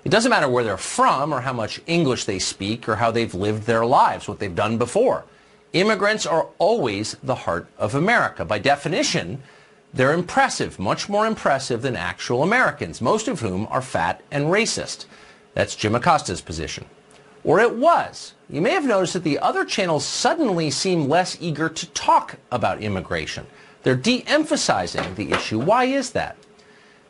It doesn't matter where they're from or how much English they speak or how they've lived their lives, what they've done before. Immigrants are always the heart of America. By definition, they're impressive, much more impressive than actual Americans, most of whom are fat and racist. That's Jim Acosta's position. Or it was. You may have noticed that the other channels suddenly seem less eager to talk about immigration. They're de-emphasizing the issue. Why is that?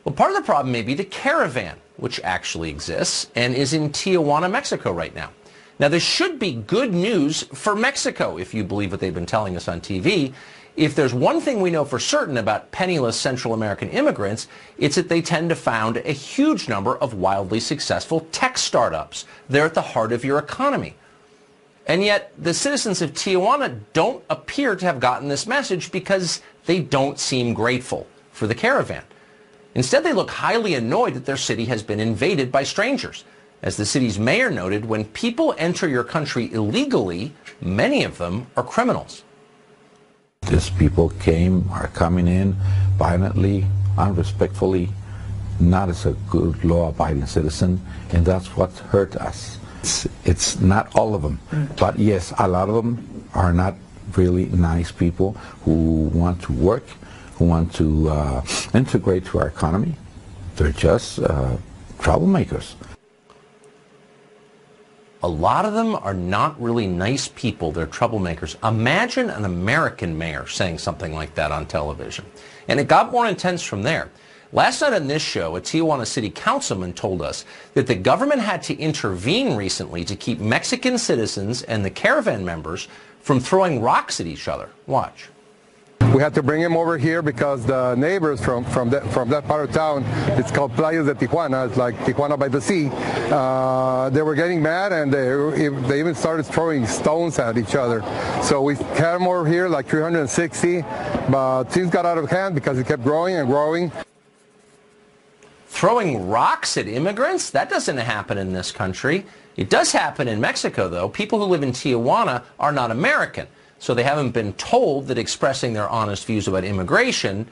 Well, part of the problem may be the caravan, which actually exists and is in Tijuana, Mexico right now. Now, this should be good news for Mexico, if you believe what they've been telling us on TV. If there's one thing we know for certain about penniless Central American immigrants, it's that they tend to found a huge number of wildly successful tech startups. They're at the heart of your economy. And yet, the citizens of Tijuana don't appear to have gotten this message because they don't seem grateful for the caravan. Instead, they look highly annoyed that their city has been invaded by strangers. As the city's mayor noted, when people enter your country illegally, many of them are criminals. These people are coming in violently, unrespectfully, not as a good law-abiding citizen, and that's what hurt us. It's not all of them, but yes, a lot of them are not really nice people who want to work, who want to integrate to our economy. They're just troublemakers. A lot of them are not really nice people. They're troublemakers. Imagine an American mayor saying something like that on television. And it got more intense from there. Last night on this show, a Tijuana city councilman told us that the government had to intervene recently to keep Mexican citizens and the caravan members from throwing rocks at each other. Watch. We had to bring him over here because the neighbors from that part of town, it's called Playas de Tijuana, it's like Tijuana by the sea, they were getting mad and they even started throwing stones at each other. So we had him over here, like 360, but things got out of hand because it kept growing and growing. Throwing rocks at immigrants? That doesn't happen in this country. It does happen in Mexico, though. People who live in Tijuana are not American. So they haven't been told that expressing their honest views about immigration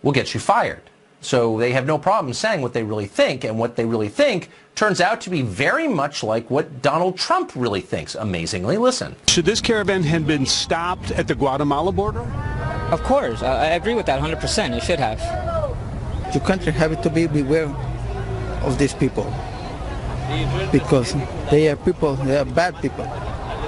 will get you fired. So they have no problem saying what they really think, and what they really think turns out to be very much like what Donald Trump really thinks, amazingly. Listen. Should this caravan have been stopped at the Guatemala border? Of course. I agree with that 100%. It should have. Your country have to be beware of these people because they are people, they are bad people.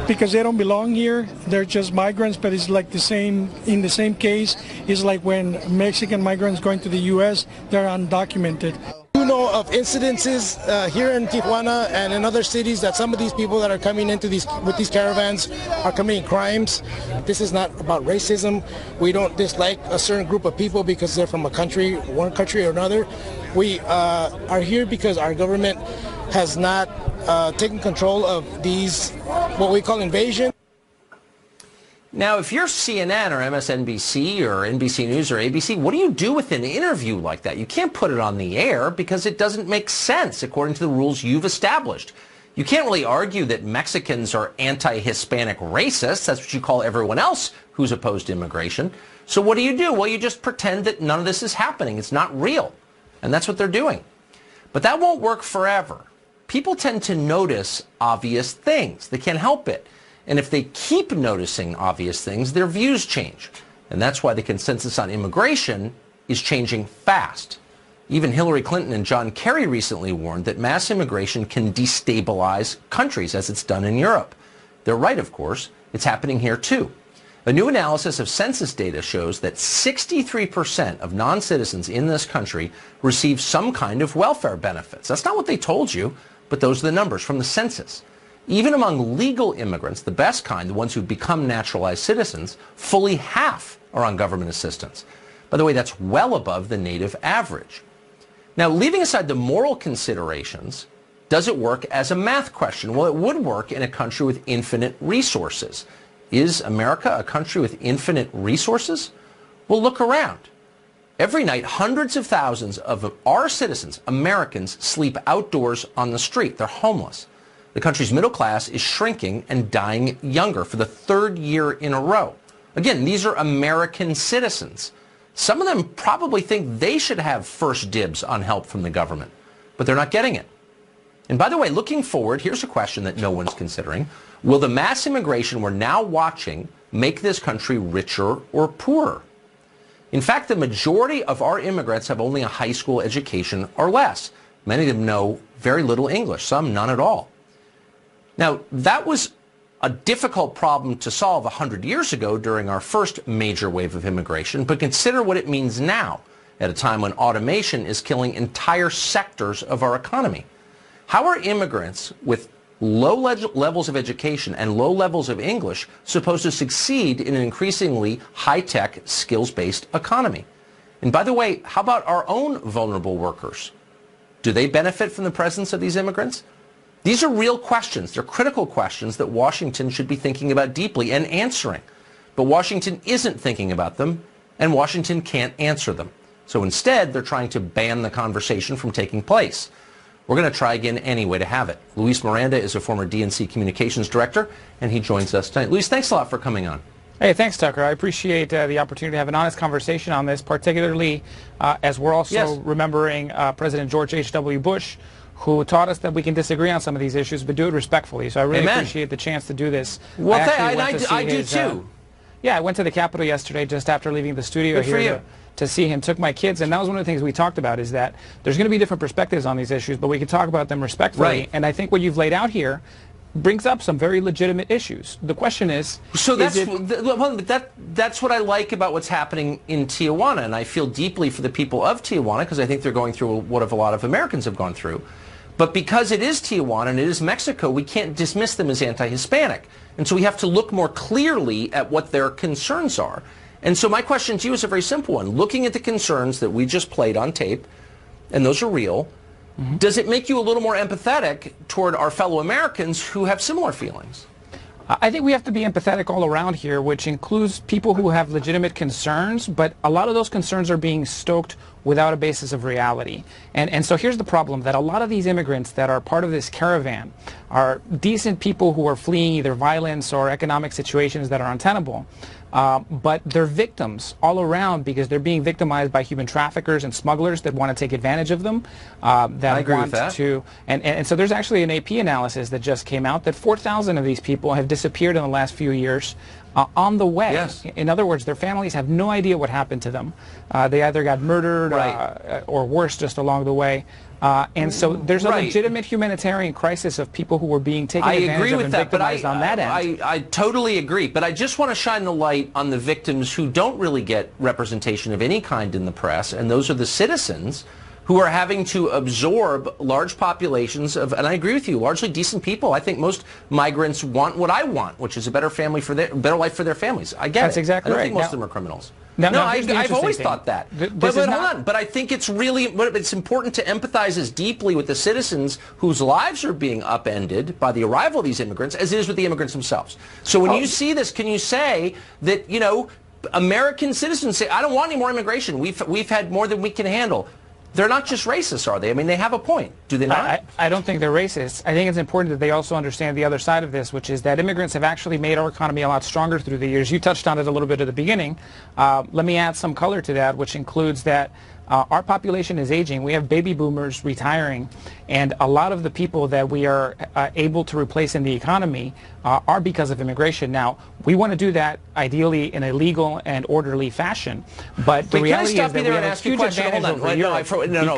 Because they don't belong here, they're just migrants, but it's like the same, in the same case, it's like when Mexican migrants going to the U.S., they're undocumented. You know of incidences here in Tijuana and in other cities that some of these people that are coming into with these caravans are committing crimes. This is not about racism. We don't dislike a certain group of people because they're from a country, one country or another. We are here because our government has not taken control of these, what we call invasion. Now, if you're CNN or MSNBC or NBC News or ABC, what do you do with an interview like that? You can't put it on the air because it doesn't make sense according to the rules you've established. You can't really argue that Mexicans are anti-Hispanic racists. That's what you call everyone else who's opposed to immigration. So what do? Well, you just pretend that none of this is happening. It's not real. And that's what they're doing. But that won't work forever. People tend to notice obvious things. They can't help it. And if they keep noticing obvious things, their views change. And that's why the consensus on immigration is changing fast. Even Hillary Clinton and John Kerry recently warned that mass immigration can destabilize countries, as it's done in Europe. They're right, of course. It's happening here, too. A new analysis of census data shows that 63% of non-citizens in this country receive some kind of welfare benefits. That's not what they told you, but those are the numbers from the census. Even among legal immigrants, the best kind, the ones who've become naturalized citizens, fully half are on government assistance. By the way, that's well above the native average. Now, leaving aside the moral considerations, does it work as a math question? Well, it would work in a country with infinite resources. Is America a country with infinite resources? Well, look around. Every night, hundreds of thousands of our citizens, Americans, sleep outdoors on the street. They're homeless. The country's middle class is shrinking and dying younger for the third year in a row. Again, these are American citizens. Some of them probably think they should have first dibs on help from the government, but they're not getting it. And by the way, looking forward, here's a question that no one's considering. Will the mass immigration we're now watching make this country richer or poorer? In fact, the majority of our immigrants have only a high school education or less. Many of them know very little English, some none at all. Now, that was a difficult problem to solve 100 years ago during our first major wave of immigration, but consider what it means now, at a time when automation is killing entire sectors of our economy. How are immigrants with low levels of education and low levels of English supposed to succeed in an increasingly high-tech, skills-based economy? And by the way, how about our own vulnerable workers? Do they benefit from the presence of these immigrants? These are real questions. They're critical questions that Washington should be thinking about deeply and answering. But Washington isn't thinking about them, and Washington can't answer them. So instead, they're trying to ban the conversation from taking place. We're going to try again anyway to have it. Luis Miranda is a former DNC communications director, and he joins us tonight. Luis, thanks a lot for coming on. Hey, thanks, Tucker. I appreciate the opportunity to have an honest conversation on this, particularly as we're also remembering President George H.W. Bush, who taught us that we can disagree on some of these issues, but do it respectfully. So I really appreciate the chance to do this. Well, I do too. Yeah, I went to the Capitol yesterday just after leaving the studio here to see him. Took my kids, and that was one of the things we talked about, is that there's going to be different perspectives on these issues, but we can talk about them respectfully. Right. And I think what you've laid out here brings up some very legitimate issues. The question is, so that's what I like about what's happening in Tijuana, and I feel deeply for the people of Tijuana because I think they're going through what a lot of Americans have gone through. But because it is Tijuana and it is Mexico, we can't dismiss them as anti-Hispanic. And so we have to look more clearly at what their concerns are. And so my question to you is a very simple one. Looking at the concerns that we just played on tape, and those are real, does it make you a little more empathetic toward our fellow Americans who have similar feelings? I think we have to be empathetic all around here, which includes people who have legitimate concerns, but a lot of those concerns are being stoked without a basis of reality. And so here's the problem, that a lot of these immigrants that are part of this caravan are decent people who are fleeing either violence or economic situations that are untenable. But they're victims all around because they're being victimized by human traffickers and smugglers that want to take advantage of them. I agree with that. And so there's actually an AP analysis that just came out that 4,000 of these people have disappeared in the last few years on the way. Yes. In other words, their families have no idea what happened to them. They either got murdered or worse just along the way. And so there's a legitimate humanitarian crisis of people who were being taken advantage of and victimized on that end. I totally agree, but I just want to shine the light on the victims who don't really get representation of any kind in the press, and those are the citizens who are having to absorb large populations of, and I agree with you, largely decent people. I think most migrants want what I want, which is a better better life for their families. I get it. That's exactly right. I don't right. think most of them are criminals. I've always thought that. But hold on. But I think it's important to empathize as deeply with the citizens whose lives are being upended by the arrival of these immigrants as it is with the immigrants themselves. So when you see this, can you say that, you know, American citizens say, I don't want any more immigration. We've had more than we can handle. They're not just racist, are they? I mean, they have a point. Do they not? I don't think they're racist. I think it's important that they also understand the other side of this, which is that immigrants have actually made our economy a lot stronger through the years. You touched on it a little bit at the beginning. Let me add some color to that, which includes that our population is aging. We have baby boomers retiring, and a lot of the people that we are able to replace in the economy are because of immigration. Now, we want to do that ideally in a legal and orderly fashion, but the reality is that we have a huge advantage over Europe.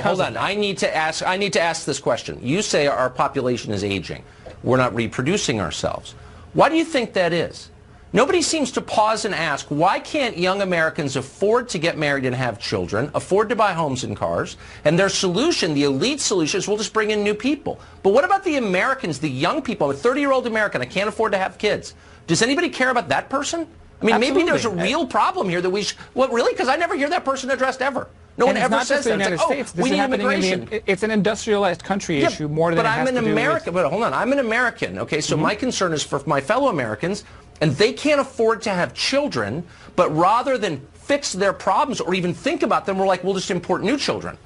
Hold on. I need to ask this question. You say our population is aging. We're not reproducing ourselves. Why do you think that is? Nobody seems to pause and ask, why can't young Americans afford to get married and have children, afford to buy homes and cars? And their solution, the elite solution, is we'll just bring in new people. But what about the Americans, the young people? I'm a 30-year-old American. I can't afford to have kids. Does anybody care about that person? I mean, maybe there's a real problem here that we should... Well, really? Because I never hear that person addressed ever. No one ever says that. It's like, oh, we need immigration. It's an industrialized country issue more than it has to do with... But I'm an American. But hold on. I'm an American, okay? So my concern is for my fellow Americans, and they can't afford to have children, but rather than fix their problems or even think about them, we're like, we'll just import new children.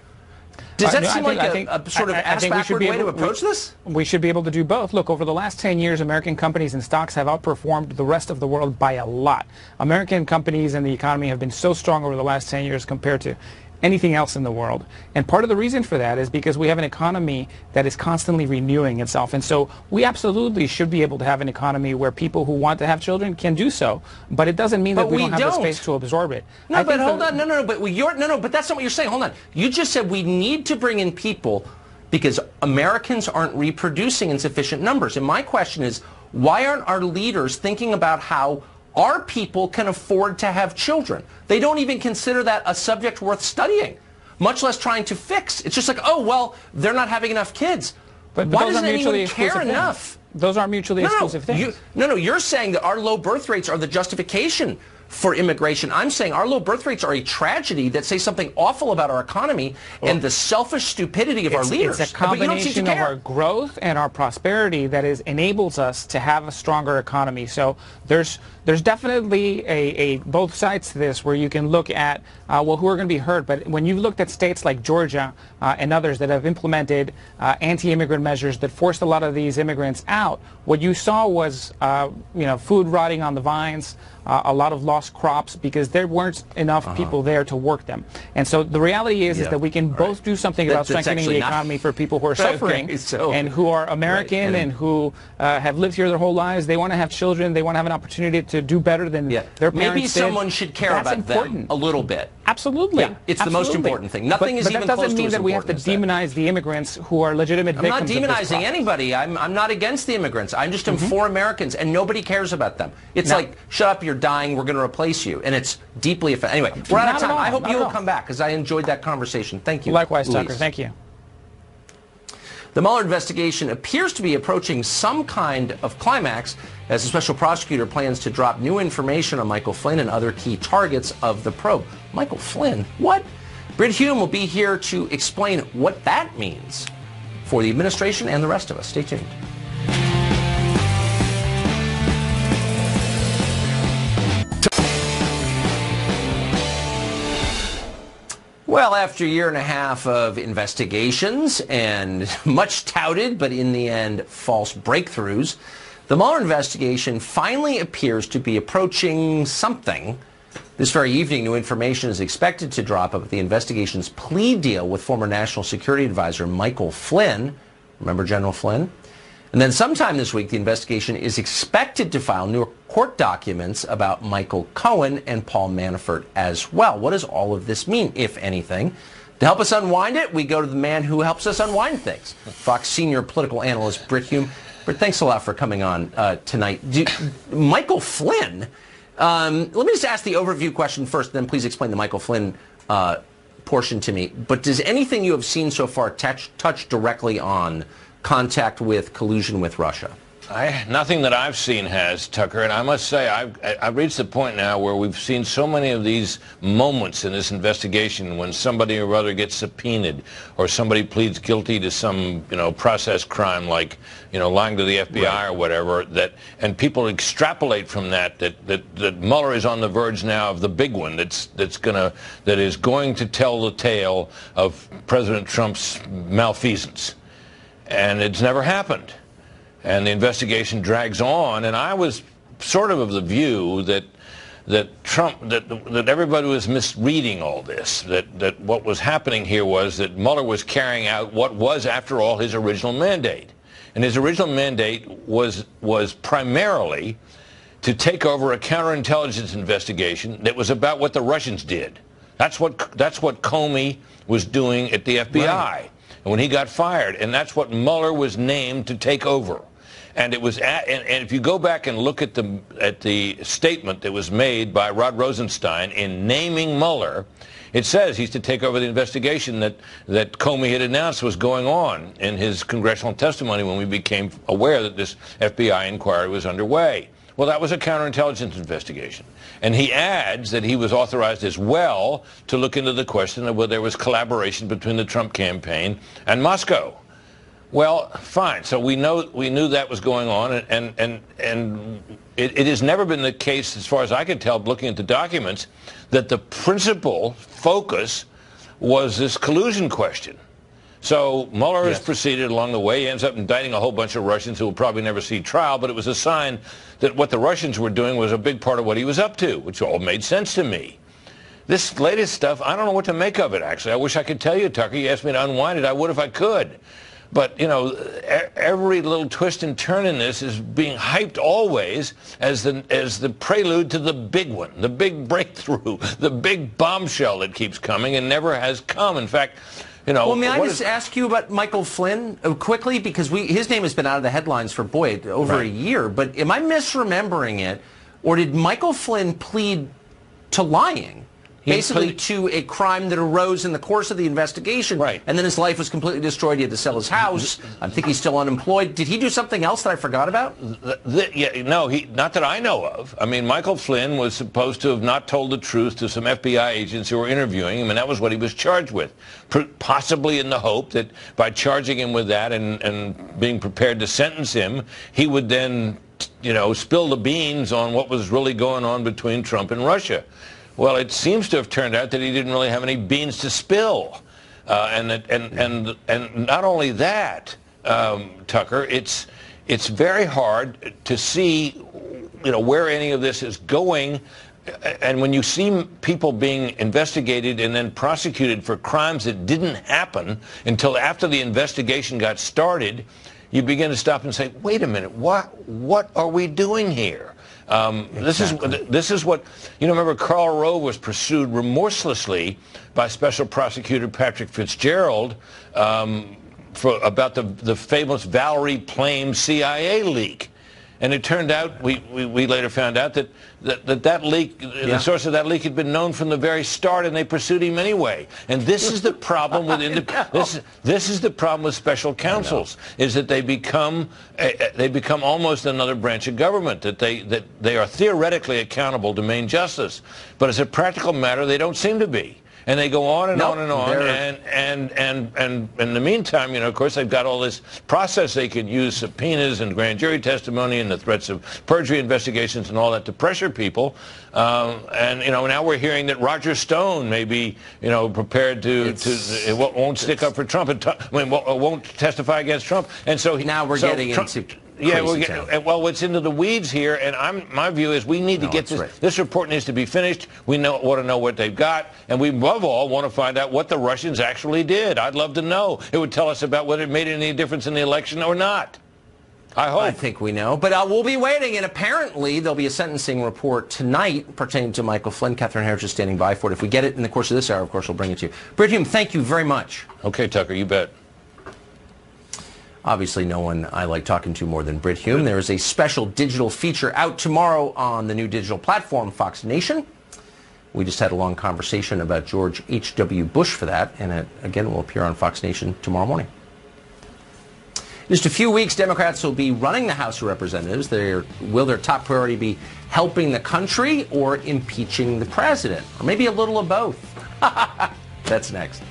Does that seem like a sort of ass-backward way to approach this? We should be able to do both. Look, over the last 10 years, American companies and stocks have outperformed the rest of the world by a lot. American companies and the economy have been so strong over the last 10 years compared to anything else in the world. And part of the reason for that is because we have an economy that is constantly renewing itself. And so we absolutely should be able to have an economy where people who want to have children can do so. But it doesn't mean that we don't have the space to absorb it. No, but hold on. No, but that's not what you're saying. Hold on. You just said we need to bring in people because Americans aren't reproducing in sufficient numbers. And my question is, why aren't our leaders thinking about how our people can afford to have children? They don't even consider that a subject worth studying, much less trying to fix. It's just like, oh, well, they're not having enough kids. But why doesn't anyone care enough? Those aren't mutually exclusive things. You're saying that our low birth rates are the justification for immigration. I'm saying our low birth rates are a tragedy that say something awful about our economy and the selfish stupidity of our leaders. It's a combination of our growth and our prosperity that enables us to have a stronger economy. So there's definitely both sides to this where you can look at, well, who are going to be hurt. But when you've looked at states like Georgia and others that have implemented anti-immigrant measures that forced a lot of these immigrants out, what you saw was food rotting on the vines, a lot of lost crops because there weren't enough people there to work them. And so the reality is that we can both do something about strengthening the economy for people who are suffering and who are American and who have lived here their whole lives. They want to have children. They want to have an opportunity to do better than their parents Maybe did. someone should care about them a little bit. Absolutely. Yeah, it's the most important thing. Nothing is even close to as important. But that doesn't mean that we have to demonize the immigrants who are legitimate victims. I'm not demonizing anybody. I'm not against the immigrants. I'm just for Americans, and nobody cares about them. It's like, shut up, you're dying, we're going to replace you. And it's deeply offensive. Anyway, we're out of time. I hope you will come back, because I enjoyed that conversation. Thank you. Likewise, Tucker. Thank you. The Mueller investigation appears to be approaching some kind of climax as the special prosecutor plans to drop new information on Michael Flynn and other key targets of the probe. Michael Flynn? What? Britt Hume will be here to explain what that means for the administration and the rest of us. Stay tuned. Well, after a year and a half of investigations and much touted, but in the end, false breakthroughs, the Mueller investigation finally appears to be approaching something. This very evening, new information is expected to drop about the investigation's plea deal with former National Security Advisor Michael Flynn. Remember General Flynn? And then sometime this week, the investigation is expected to file new court documents about Michael Cohen and Paul Manafort as well. What does all of this mean, if anything? To help us unwind it, we go to the man who helps us unwind things, Fox senior political analyst Britt Hume. Britt, thanks a lot for coming on tonight. Michael Flynn, let me just ask the overview question first, then please explain the Michael Flynn portion to me. But does anything you have seen so far touch directly on contact with collusion with Russia? Nothing that I've seen has, Tucker, and I must say I've reached the point now where we've seen so many of these moments in this investigation when somebody or other gets subpoenaed or somebody pleads guilty to some process crime like lying to the FBI or whatever, and people extrapolate from that Mueller is on the verge now of the big one that is going to tell the tale of President Trump's malfeasance, and it's never happened. And the investigation drags on, and I was sort of the view that everybody was misreading all this, that what was happening here was that Mueller was carrying out what was, after all, his original mandate. And his original mandate was primarily to take over a counterintelligence investigation that was about what the Russians did. That's what Comey was doing at the FBI. Right. And when he got fired, and that's what Mueller was named to take over. And it was and if you go back and look at the statement that was made by Rod Rosenstein in naming Mueller, it says he's to take over the investigation that Comey had announced was going on in his congressional testimony when we became aware that this FBI inquiry was underway. Well, that was a counterintelligence investigation. And he adds that he was authorized as well to look into the question of whether there was collaboration between the Trump campaign and Moscow. Well, fine. So we knew that was going on, and it has never been the case, as far as I can tell, looking at the documents, that the principal focus was this collusion question. So Mueller has proceeded along the way. He ends up indicting a whole bunch of Russians who will probably never see trial, but it was a sign that what the Russians were doing was a big part of what he was up to, which all made sense to me. this latest stuff, I don't know what to make of it, actually. I wish I could tell you, Tucker. You asked me to unwind it. I would if I could. But, you know, every little twist and turn in this is being hyped always as the prelude to the big one, the big breakthrough, the big bombshell that keeps coming and never has come. In fact, you know... Well, may I just ask you about Michael Flynn quickly? Because his name has been out of the headlines for, boy, over a year. But am I misremembering it? Or did Michael Flynn plead to lying? Basically to a crime that arose in the course of the investigation, and then his life was completely destroyed. He had to sell his house. I think he's still unemployed. Did he do something else that I forgot about? No, not that I know of. I mean, Michael Flynn was supposed to have not told the truth to some FBI agents who were interviewing him, and that was what he was charged with, possibly in the hope that by charging him with that and being prepared to sentence him, he would then, you know, spill the beans on what was really going on between Trump and Russia. Well, it seems to have turned out that he didn't really have any beans to spill, and not only that, Tucker, it's very hard to see, you know, where any of this is going. And when you see people being investigated and then prosecuted for crimes that didn't happen until after the investigation got started, you begin to stop and say, wait a minute, what are we doing here? This is what, you know, remember Karl Rove was pursued remorselessly by Special Prosecutor Patrick Fitzgerald about the famous Valerie Plame CIA leak. And it turned out, we later found out that leak, the source of that leak had been known from the very start, and they pursued him anyway. And this is the problem with this is the problem with special counsels, is that they become almost another branch of government, that they are theoretically accountable to main justice, but as a practical matter, they don't seem to be. And they go on and on and on, and in the meantime, you know, of course, they've got all this process. They can use subpoenas and grand jury testimony and the threats of perjury investigations and all that to pressure people. And, you know, now we're hearing that Roger Stone may be, you know, prepared it won't stick up for Trump, won't testify against Trump. And so now we're getting into... Yeah, well, it's into the weeds here, and my view is we need to get this. This report needs to be finished. We want to know what they've got, and we above all want to find out what the Russians actually did. I'd love to know. It would tell us about whether it made any difference in the election or not. I hope. I think we know, but we'll be waiting, and apparently there'll be a sentencing report tonight pertaining to Michael Flynn. Catherine Harris is standing by for it. If we get it in the course of this hour, of course, we'll bring it to you. Britt Hume, thank you very much. Okay, Tucker, you bet. Obviously, no one I like talking to more than Britt Hume. There is a special digital feature out tomorrow on the new digital platform, Fox Nation. We just had a long conversation about George H.W. Bush for that, and it, again, will appear on Fox Nation tomorrow morning. In just a few weeks, Democrats will be running the House of Representatives. Will their top priority be helping the country or impeaching the president? Or maybe a little of both? That's next.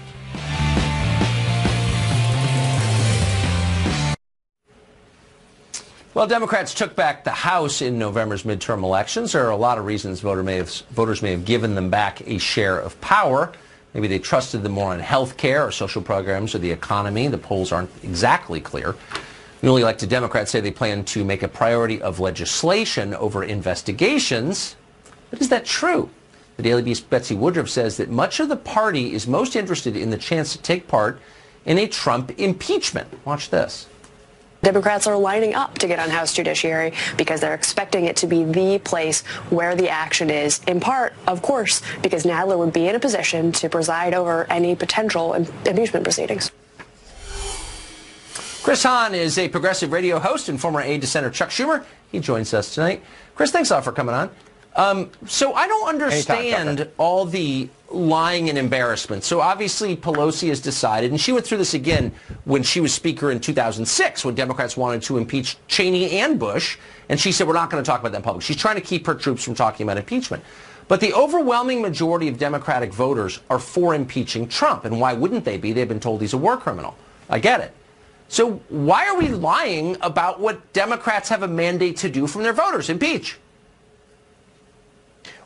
Well, Democrats took back the House in November's midterm elections. There are a lot of reasons voters may have given them back a share of power. Maybe they trusted them more on health care or social programs or the economy. The polls aren't exactly clear. Newly elected Democrats say they plan to make a priority of legislation over investigations. But is that true? The Daily Beast's Betsy Woodruff says that much of the party is most interested in the chance to take part in a Trump impeachment. Watch this. Democrats are lining up to get on House Judiciary because they're expecting it to be the place where the action is, in part, of course, because Nadler would be in a position to preside over any potential impeachment proceedings. Chris Hahn is a progressive radio host and former aide to Senator Chuck Schumer. He joins us tonight. Chris, thanks a lot for coming on. So I don't understand all the lying and embarrassment. So obviously Pelosi has decided, and she went through this again when she was Speaker in 2006, when Democrats wanted to impeach Cheney and Bush, and she said, we're not going to talk about that in public. She's trying to keep her troops from talking about impeachment. But the overwhelming majority of Democratic voters are for impeaching Trump, and why wouldn't they be? They've been told he's a war criminal. I get it. So why are we lying about what Democrats have a mandate to do from their voters? Impeach.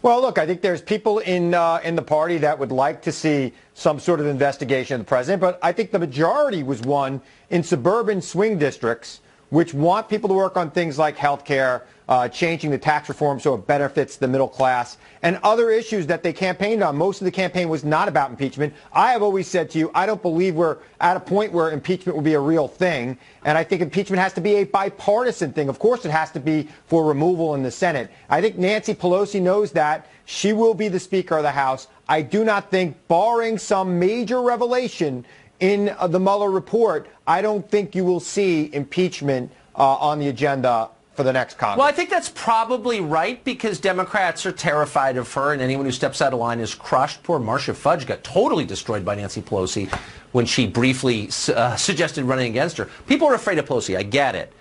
Well, look, I think there's people in the party that would like to see some sort of investigation of the president, but I think the majority was won in suburban swing districts which want people to work on things like health care, changing the tax reform so it benefits the middle class, and other issues that they campaigned on. Most of the campaign was not about impeachment. I have always said to you, I don't believe we're at a point where impeachment will be a real thing, and I think impeachment has to be a bipartisan thing. Of course it has to be for removal in the Senate. I think Nancy Pelosi knows that. She will be the Speaker of the House. I do not think, barring some major revelation in the Mueller report, I don't think you will see impeachment on the agenda for the next Congress. Well, I think that's probably right because Democrats are terrified of her, and anyone who steps out of line is crushed. Poor Marcia Fudge got totally destroyed by Nancy Pelosi when she briefly suggested running against her. People are afraid of Pelosi. I get it.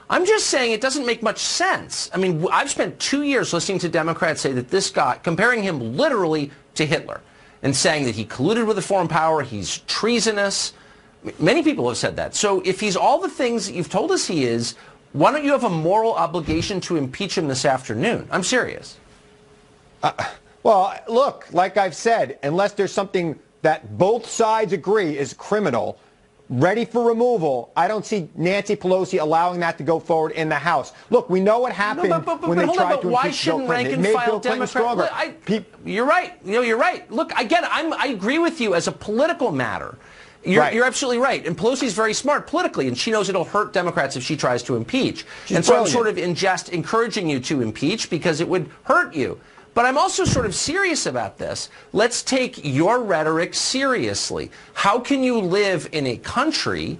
I'm just saying it doesn't make much sense. I mean, I've spent 2 years listening to Democrats say that this guy, comparing him literally to Hitler, and saying that he colluded with a foreign power, he's treasonous. Many people have said that. So if he's all the things that you've told us he is, why don't you have a moral obligation to impeach him this afternoon? I'm serious. Well, look, like I've said, unless there's something that both sides agree is criminal, ready for removal, I don't see Nancy Pelosi allowing that to go forward in the House. Look, we know what happened when they tried to impeach Bill Clinton. It made Bill Clinton stronger. You're right. You're right. Look, I get it. I agree with you as a political matter. You're absolutely right. And Pelosi's very smart politically, and she knows it'll hurt Democrats if she tries to impeach. She's and so brilliant. I'm sort of in jest encouraging you to impeach because it would hurt you. But I'm also sort of serious about this. Let's take your rhetoric seriously. How can you live in a country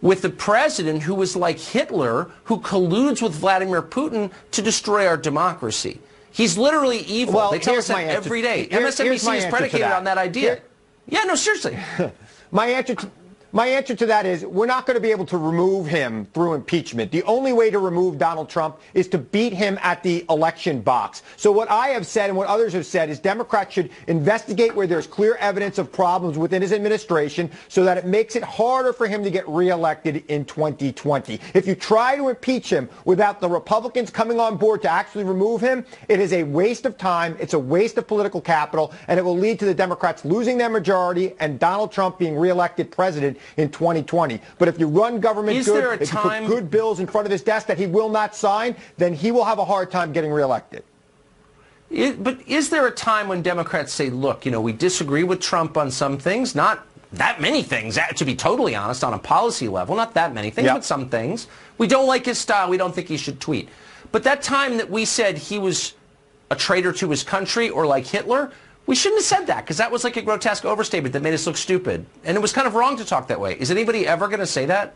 with a president who is like Hitler, who colludes with Vladimir Putin to destroy our democracy? He's literally evil. Well, they tell us here's that my answer. every day. Here's MSNBC my is answer to predicated that. on that idea. Yeah, no, seriously. My answer to that is we're not going to be able to remove him through impeachment. The only way to remove Donald Trump is to beat him at the election box. So what I have said and what others have said is Democrats should investigate where there's clear evidence of problems within his administration so that it makes it harder for him to get reelected in 2020. If you try to impeach him without the Republicans coming on board to actually remove him, it is a waste of time, it's a waste of political capital, and it will lead to the Democrats losing their majority and Donald Trump being reelected president in 2020. But if you run government good, if you put good bills in front of his desk that he will not sign, then he will have a hard time getting reelected. But is there a time when Democrats say, look, you know, we disagree with Trump on some things, not that many things, to be totally honest, on a policy level, not that many things, but some things. We don't like his style. We don't think he should tweet. But that time that we said he was a traitor to his country or like Hitler, we shouldn't have said that because that was like a grotesque overstatement that made us look stupid. And it was kind of wrong to talk that way. Is anybody ever going to say that?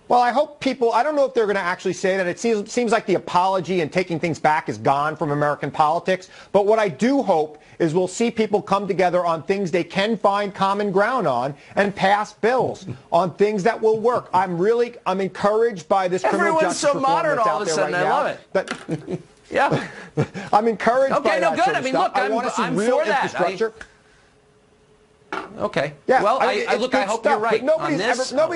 Well, I hope people, I don't know if they're going to actually say that. It seems like the apology and taking things back is gone from American politics. But what I do hope is we'll see people come together on things they can find common ground on and pass bills on things that will work. I'm encouraged by this criminal justice reform that's out there right now. Everyone's so modern all of a sudden. I love it. Yeah. I'm encouraged by that good. sort of I mean, stuff. look, I want to see I'm real for that. infrastructure. Okay. Yeah, well, I hope you're right. Nobody's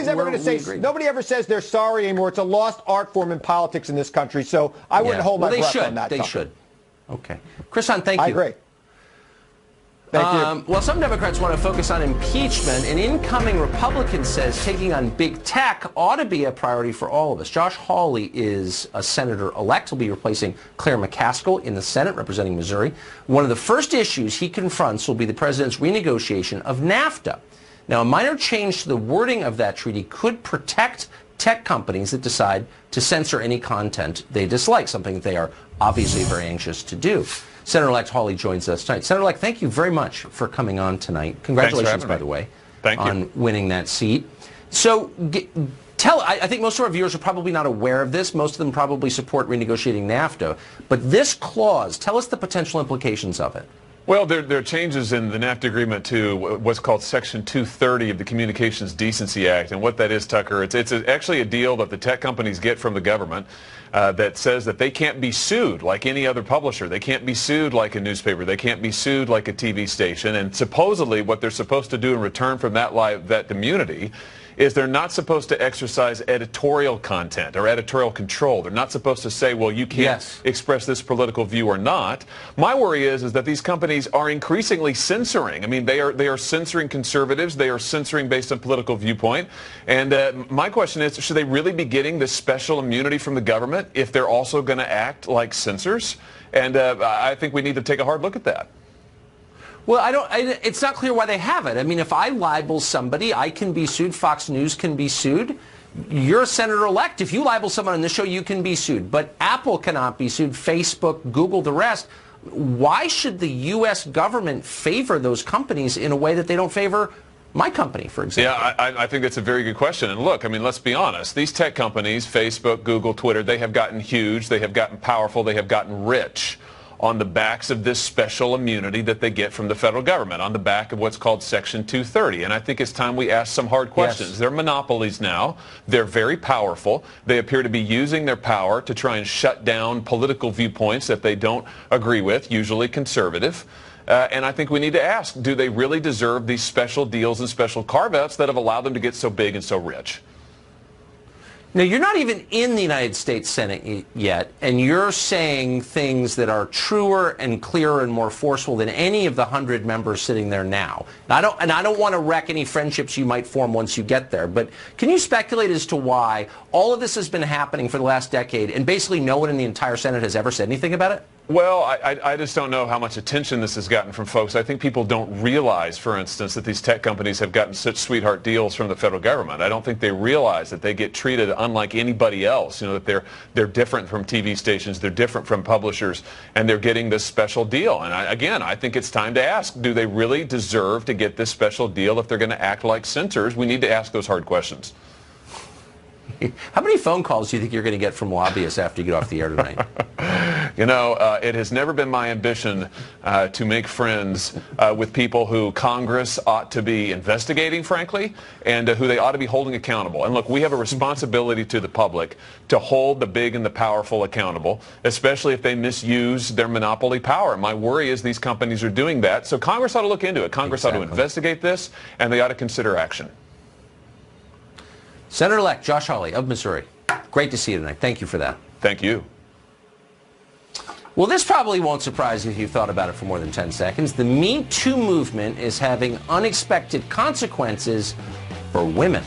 ever going to say. Nobody ever says they're sorry anymore. It's a lost art form in politics in this country. So I wouldn't hold my breath on that. They should. Okay. Chris, thank you. I agree. Thank you. Well, some Democrats want to focus on impeachment. An incoming Republican says taking on big tech ought to be a priority for all of us. Josh Hawley is a senator-elect. He'll be replacing Claire McCaskill in the Senate representing Missouri. One of the first issues he confronts will be the president's renegotiation of NAFTA. Now, a minor change to the wording of that treaty could protect tech companies that decide to censor any content they dislike, something that they are obviously very anxious to do. Senator-elect Hawley joins us tonight. Senator-elect, thank you very much for coming on tonight. Congratulations, by the way, on winning that seat. So I think most of our viewers are probably not aware of this. Most of them probably support renegotiating NAFTA. But this clause, tell us the potential implications of it. Well, there are changes in the NAFTA agreement to what's called Section 230 of the Communications Decency Act. And what that is, Tucker, it's actually a deal that the tech companies get from the government that says that they can't be sued like any other publisher. They can't be sued like a newspaper. They can't be sued like a TV station. And supposedly what they're supposed to do in return from that immunity is they're not supposed to exercise editorial content or editorial control. They're not supposed to say, well, you can't express this political view or not. My worry is that these companies are increasingly censoring. I mean, they are censoring conservatives. They are censoring based on political viewpoint. And my question is, should they really be getting this special immunity from the government if they're also going to act like censors? And I think we need to take a hard look at that. Well, it's not clear why they have it. I mean, if I libel somebody, I can be sued. Fox News can be sued. You're a senator-elect. If you libel someone on this show, you can be sued. But Apple cannot be sued, Facebook, Google, the rest. Why should the U.S. government favor those companies in a way that they don't favor my company, for example? Yeah, I think that's a very good question. And look, I mean, let's be honest. These tech companies, Facebook, Google, Twitter, they have gotten huge, they have gotten powerful, they have gotten rich on the backs of this special immunity that they get from the federal government, on the back of what's called Section 230. And I think it's time we ask some hard questions. Yes. They're monopolies now. They're very powerful. They appear to be using their power to try and shut down political viewpoints that they don't agree with, usually conservative. And I think we need to ask, do they really deserve these special deals and special carve-outs that have allowed them to get so big and so rich? Now, you're not even in the United States Senate yet, and you're saying things that are truer and clearer and more forceful than any of the 100 members sitting there now. And I don't want to wreck any friendships you might form once you get there, but can you speculate as to why all of this has been happening for the last decade and basically no one in the entire Senate has ever said anything about it? Well, I just don't know how much attention this has gotten from folks. I think people don't realize, for instance, that these tech companies have gotten such sweetheart deals from the federal government. I don't think they realize that they get treated unlike anybody else, you know, that they're different from TV stations, they're different from publishers, and they're getting this special deal. And again, I think it's time to ask, do they really deserve to get this special deal if they're going to act like censors? We need to ask those hard questions. How many phone calls do you think you're going to get from lobbyists after you get off the air tonight? You know, it has never been my ambition to make friends with people who Congress ought to be investigating, frankly, and who they ought to be holding accountable. And look, we have a responsibility to the public to hold the big and the powerful accountable, especially if they misuse their monopoly power. My worry is these companies are doing that. So Congress ought to look into it. Congress ought to investigate this, and they ought to consider action. Senator-elect Josh Hawley of Missouri. Great to see you tonight. Thank you for that. Thank you. Well, this probably won't surprise you if you've thought about it for more than 10 seconds. The Me Too movement is having unexpected consequences for women,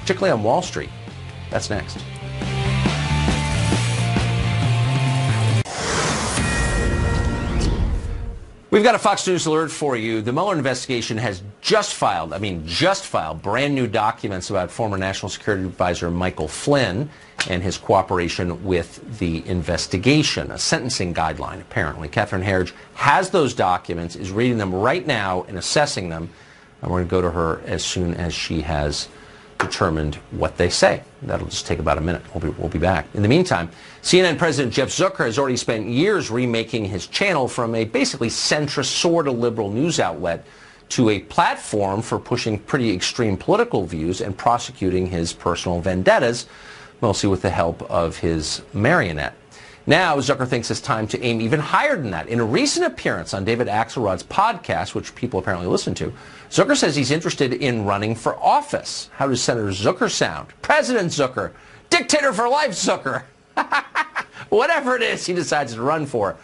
particularly on Wall Street. That's next. We've got a Fox News alert for you. The Mueller investigation has just filed brand new documents about former National Security Advisor Michael Flynn and his cooperation with the investigation, a sentencing guideline, apparently. Catherine Herridge has those documents, is reading them right now and assessing them. And we're going to go to her as soon as she has determined what they say. That'll just take about a minute. We'll be back. In the meantime, CNN President Jeff Zucker has already spent years remaking his channel from a basically centrist, sort of liberal news outlet to a platform for pushing pretty extreme political views and prosecuting his personal vendettas, mostly with the help of his marionette. Now, Zucker thinks it's time to aim even higher than that. In a recent appearance on David Axelrod's podcast, which people apparently listen to, Zucker says he's interested in running for office. How does Senator Zucker sound? President Zucker. Dictator for life Zucker. Whatever it is he decides to run for.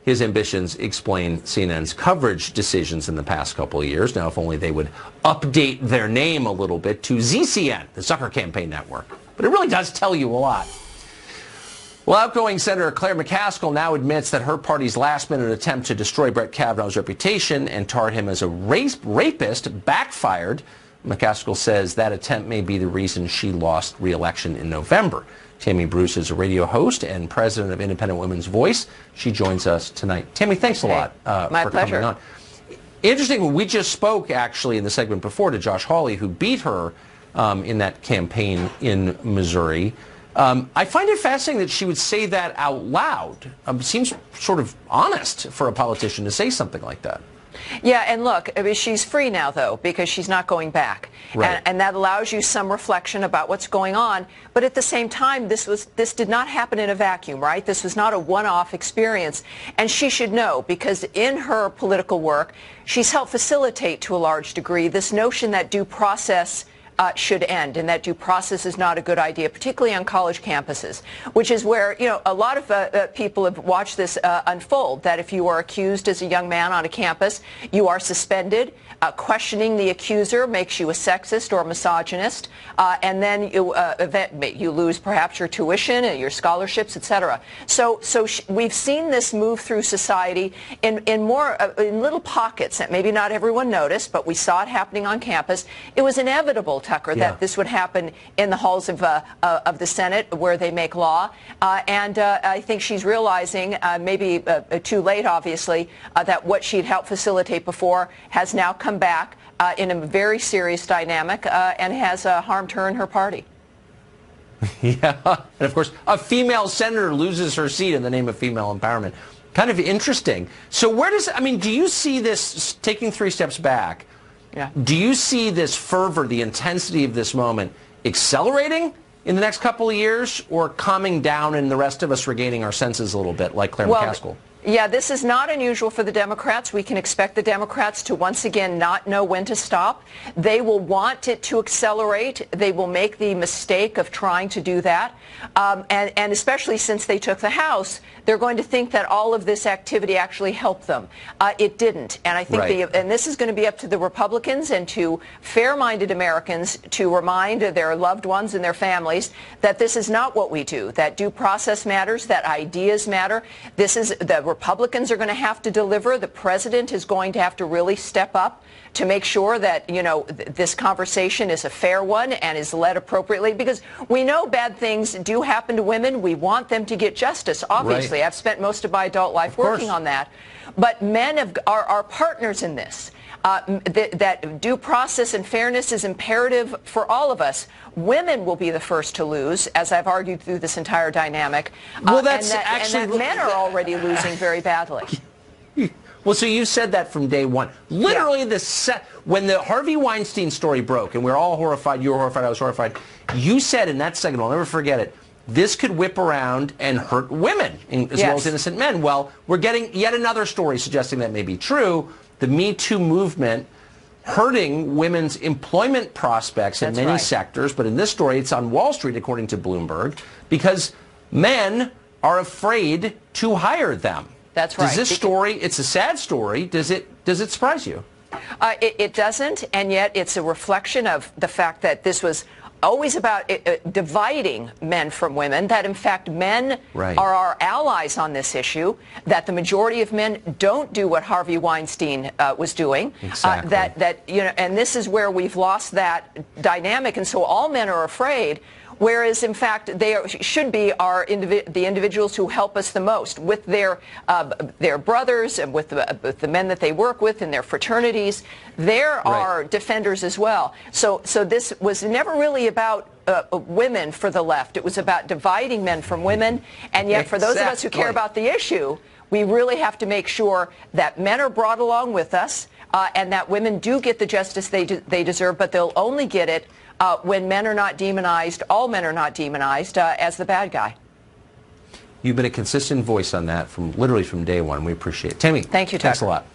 His ambitions explain CNN's coverage decisions in the past couple of years. Now, if only they would update their name a little bit to ZCN, the Zucker Campaign Network. But it really does tell you a lot. Well, outgoing Senator Claire McCaskill now admits that her party's last-minute attempt to destroy Brett Kavanaugh's reputation and tar him as a rapist backfired. McCaskill says that attempt may be the reason she lost re-election in November. Tammy Bruce is a radio host and president of Independent Women's Voice. She joins us tonight. Tammy, thanks a lot for coming on. Interesting, we just spoke, actually, in the segment before to Josh Hawley, who beat her in that campaign in Missouri. I find it fascinating that she would say that out loud. Seems sort of honest for a politician to say something like that. Yeah, and look, I mean, she's free now, though, because she's not going back. Right. And that allows you some reflection about what's going on. But at the same time, this did not happen in a vacuum, right? This was not a one-off experience. And she should know, because in her political work, she's helped facilitate to a large degree this notion that due process should end, and that due process is not a good idea, particularly on college campuses, which is where, you know, a lot of people have watched this unfold, that if you are accused as a young man on a campus, you are suspended. Questioning the accuser makes you a sexist or a misogynist, and then you lose perhaps your tuition and your scholarships, etc. So we've seen this move through society in little pockets that maybe not everyone noticed, but we saw it happening on campus. It was inevitable, Tucker, that this would happen in the halls of the Senate where they make law, and I think she's realizing, maybe too late, obviously, that what she'd helped facilitate before has now come back in a very serious dynamic and has harmed her and her party. Yeah, and of course, a female senator loses her seat in the name of female empowerment. Kind of interesting. So where does, I mean, do you see this, taking 3 steps back, do you see this fervor, the intensity of this moment, accelerating in the next couple of years, or calming down and the rest of us regaining our senses a little bit, like Claire McCaskill? Yeah, this is not unusual for the Democrats. We can expect the Democrats to once again not know when to stop. They will want it to accelerate. They will make the mistake of trying to do that. And especially since they took the House, they're going to think that all of this activity actually helped them. It didn't. And I think and this is going to be up to the Republicans and to fair-minded Americans to remind their loved ones and their families that this is not what we do, that due process matters, that ideas matter. This is the Republicans are going to have to deliver. The president is going to have to really step up to make sure that, you know, this conversation is a fair one and is led appropriately, because we know bad things do happen to women. We want them to get justice, obviously. I've spent most of my adult life working on that. But men are partners in this. That due process and fairness is imperative for all of us. Women will be the first to lose, as I've argued through this entire dynamic. Well, that's actually... And that men are already losing very badly. Well, so you said that from day one. Literally, when the Harvey Weinstein story broke, and we're all horrified, you were horrified, I was horrified, you said in that segment, I'll never forget it, this could whip around and hurt women as well as innocent men. Well, we're getting yet another story suggesting that may be true. The Me Too movement hurting women's employment prospects in many sectors, but in this story, it's on Wall Street, according to Bloomberg, because men are afraid to hire them. That's right. Does this story, it's a sad story, does it surprise you? It doesn't, and yet it's a reflection of the fact that this was always about dividing men from women, that in fact men are our allies on this issue, that the majority of men don't do what Harvey Weinstein was doing, that you know, and this is where we've lost that dynamic, and so all men are afraid. Whereas, in fact, they should be the individuals who help us the most with their brothers and with the men that they work with in their fraternities. There are defenders as well. So this was never really about women for the left. It was about dividing men from women. And yet, for those of us who care about the issue, we really have to make sure that men are brought along with us and that women do get the justice they deserve, but they'll only get it when men are not demonized, all men are not demonized as the bad guy. You've been a consistent voice on that literally from day one. We appreciate it. Tammy, thank you, Tucker. Thanks a lot.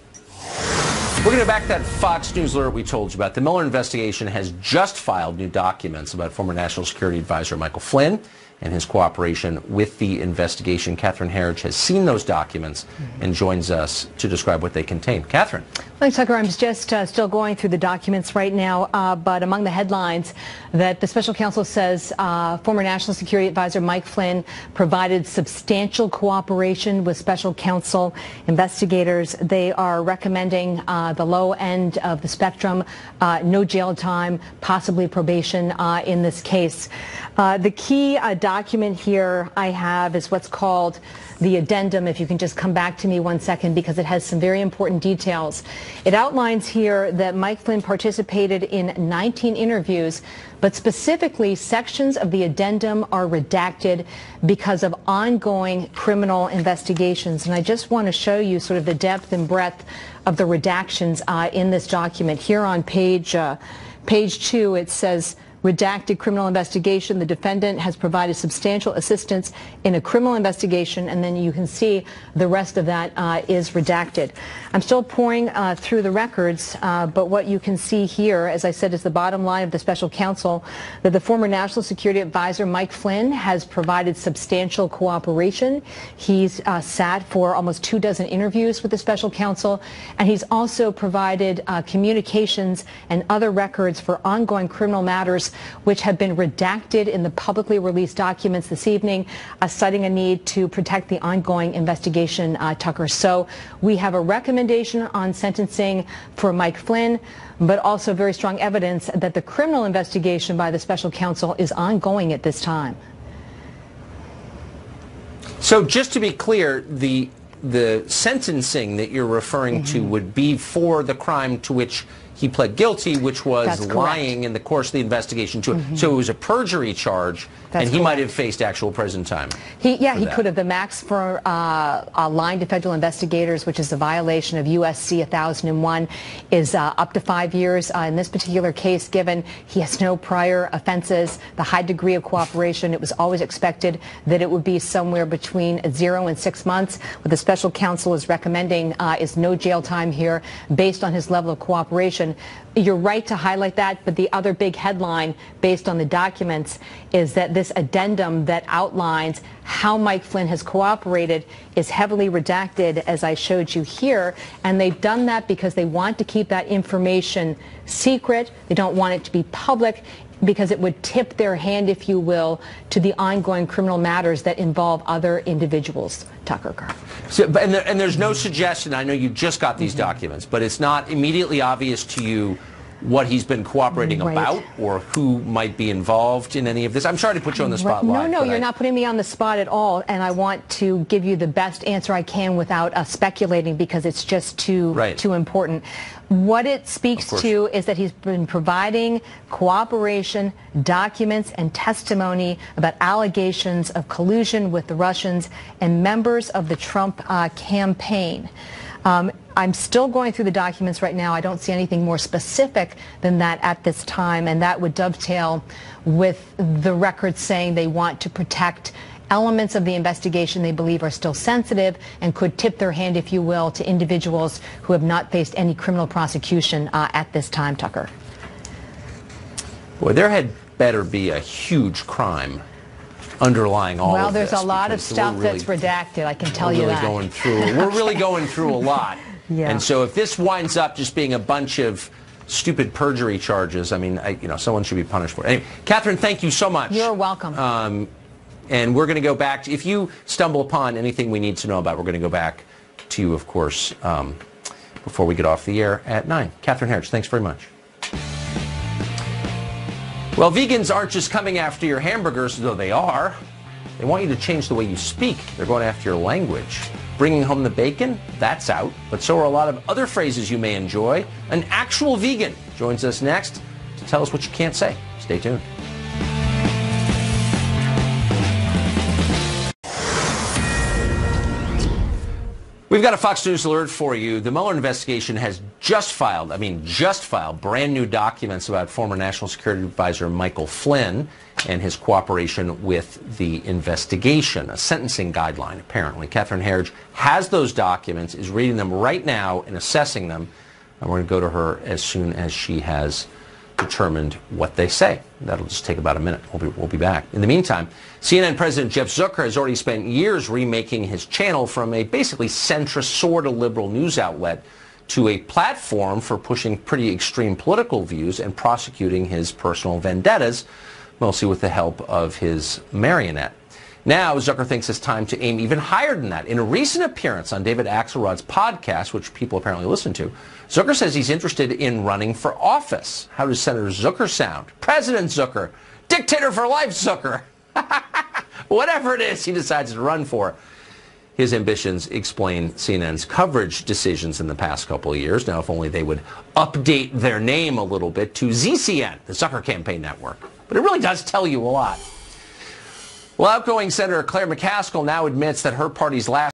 We're going to back that Fox News alert we told you about. The Mueller investigation has just filed new documents about former National Security Advisor Michael Flynn and his cooperation with the investigation. Catherine Herridge has seen those documents and joins us to describe what they contain. Catherine. Thanks, Tucker. I'm just still going through the documents right now, but among the headlines that the special counsel says former National Security Advisor Mike Flynn provided substantial cooperation with special counsel investigators. They are recommending the low end of the spectrum, no jail time, possibly probation in this case. The key document here I have is what's called the addendum. If you can just come back to me 1 second, because it has some very important details. It outlines here that Mike Flynn participated in 19 interviews, but specifically sections of the addendum are redacted because of ongoing criminal investigations. And I just want to show you sort of the depth and breadth of the redactions in this document. Here on page 2, it says redacted criminal investigation. The defendant has provided substantial assistance in a criminal investigation, and then you can see the rest of that is redacted. I'm still pouring through the records, but what you can see here, as I said, is the bottom line of the special counsel, that the former National Security Advisor Mike Flynn has provided substantial cooperation. He's sat for almost 24 interviews with the special counsel, and he's also provided communications and other records for ongoing criminal matters which have been redacted in the publicly released documents this evening, citing a need to protect the ongoing investigation, Tucker. So we have a recommendation on sentencing for Mike Flynn, but also very strong evidence that the criminal investigation by the special counsel is ongoing at this time. So just to be clear, the sentencing that you're referring to would be for the crime to which he pled guilty, which was lying in the course of the investigation to it. So it was a perjury charge, and he might have faced actual prison time. He could have. The max for lying to federal investigators, which is a violation of USC 1001, is up to 5 years. In this particular case, given he has no prior offenses, the high degree of cooperation, it was always expected that it would be somewhere between 0 and 6 months. What the special counsel is recommending is no jail time here based on his level of cooperation. You're right to highlight that, but the other big headline based on the documents is that this addendum that outlines how Mike Flynn has cooperated is heavily redacted, as I showed you here, and they've done that because they want to keep that information secret. They don't want it to be public, because it would tip their hand, if you will, to the ongoing criminal matters that involve other individuals. Tucker. So, and there's no suggestion, I know you just got these documents, but it's not immediately obvious to you what he's been cooperating about or who might be involved in any of this. I'm sorry to put you on the spot. No, you're not putting me on the spot at all, and I want to give you the best answer I can without speculating, because it's just too important. What it speaks to is that he's been providing cooperation, documents, and testimony about allegations of collusion with the Russians and members of the Trump campaign. I'm still going through the documents right now. I don't see anything more specific than that at this time, and that would dovetail with the records saying they want to protect elements of the investigation they believe are still sensitive and could tip their hand, if you will, to individuals who have not faced any criminal prosecution at this time, Tucker. Boy, there had better be a huge crime underlying all of this. Well, there's a lot of stuff that's redacted, I can tell you that. We're really going through a lot. Yeah. And so if this winds up just being a bunch of stupid perjury charges, I mean, someone should be punished for it. Anyway, Catherine, thank you so much. You're welcome. And we're going to go back. If you stumble upon anything we need to know about, we're going to go back to you, of course, before we get off the air at 9. Catherine Herridge, thanks very much. Well, vegans aren't just coming after your hamburgers, though they are. They want you to change the way you speak. They're going after your language. Bringing home the bacon, that's out. But so are a lot of other phrases you may enjoy. An actual vegan joins us next to tell us what you can't say. Stay tuned. We've got a Fox News alert for you. The Mueller investigation has just filed brand new documents about former National Security Advisor Michael Flynn and his cooperation with the investigation, a sentencing guideline, apparently. Catherine Herridge has those documents, is reading them right now and assessing them, and we're going to go to her as soon as she has determined what they say. That'll just take about a minute. We'll be back. In the meantime, CNN President Jeff Zucker has already spent years remaking his channel from a basically centrist sort of liberal news outlet to a platform for pushing pretty extreme political views and prosecuting his personal vendettas, mostly with the help of his marionette. Now, Zucker thinks it's time to aim even higher than that. In a recent appearance on David Axelrod's podcast, which people apparently listen to, Zucker says he's interested in running for office. How does Senator Zucker sound? President Zucker. Dictator for life Zucker. Whatever it is he decides to run for. His ambitions explain CNN's coverage decisions in the past couple of years. Now, if only they would update their name a little bit to ZCN, the Zucker Campaign Network. But it really does tell you a lot. Well, outgoing Senator Claire McCaskill now admits that her party's last